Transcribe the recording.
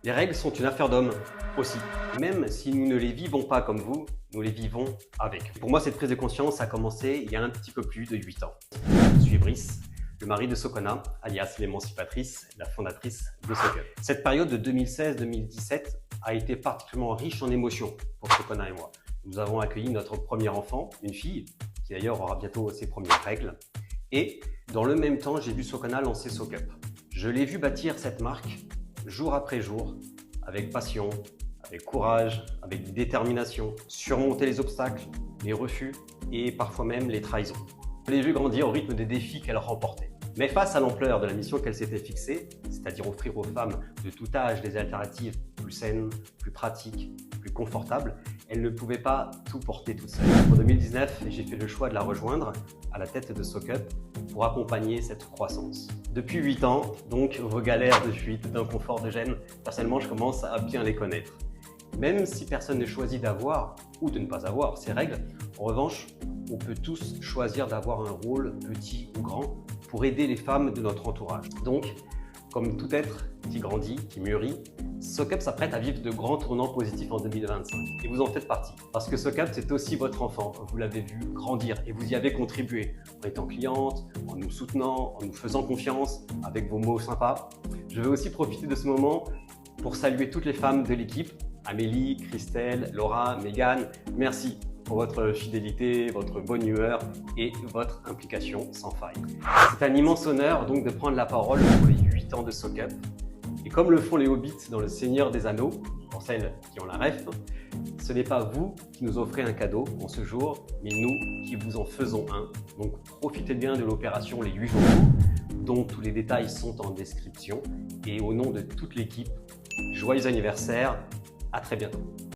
Les règles sont une affaire d'homme aussi. Même si nous ne les vivons pas comme vous, nous les vivons avec. Pour moi, cette prise de conscience a commencé il y a un petit peu plus de 8 ans. Je suis Brice, le mari de Sokona, alias l'émancipatrice, la fondatrice de SoCup. Cette période de 2016-2017 a été particulièrement riche en émotions pour Sokona et moi. Nous avons accueilli notre premier enfant, une fille, qui d'ailleurs aura bientôt ses premières règles. Et dans le même temps, j'ai vu Sokona lancer SoCup. Je l'ai vu bâtir cette marque jour après jour, avec passion, avec courage, avec détermination, surmonter les obstacles, les refus et parfois même les trahisons. Je l'ai vu grandir au rythme des défis qu'elle remportait. Mais face à l'ampleur de la mission qu'elle s'était fixée, c'est-à-dire offrir aux femmes de tout âge des alternatives plus saines, plus pratiques, plus confortables, elle ne pouvait pas tout porter toute seule. En 2019, j'ai fait le choix de la rejoindre à la tête de SoCup pour accompagner cette croissance. Depuis 8 ans, donc, vos galères de fuite, d'inconfort, de gêne, personnellement, je commence à bien les connaître. Même si personne ne choisit d'avoir ou de ne pas avoir ces règles, en revanche, on peut tous choisir d'avoir un rôle petit ou grand pour aider les femmes de notre entourage. Donc, comme tout être qui grandit, qui mûrit, SoCup s'apprête à vivre de grands tournants positifs en 2025 et vous en faites partie. Parce que SoCup, c'est aussi votre enfant. Vous l'avez vu grandir et vous y avez contribué en étant cliente, en nous soutenant, en nous faisant confiance, avec vos mots sympas. Je veux aussi profiter de ce moment pour saluer toutes les femmes de l'équipe, Amélie, Christelle, Laura, Mégane. Merci pour votre fidélité, votre bonne humeur et votre implication sans faille. C'est un immense honneur donc de prendre la parole pour les 8 ans de SoCup. Et comme le font les hobbits dans Le Seigneur des Anneaux, pour celles qui ont la ref, ce n'est pas vous qui nous offrez un cadeau en ce jour, mais nous qui vous en faisons un. Donc profitez bien de l'opération Les 8 jours dont tous les détails sont en description. Et au nom de toute l'équipe, joyeux anniversaire, à très bientôt.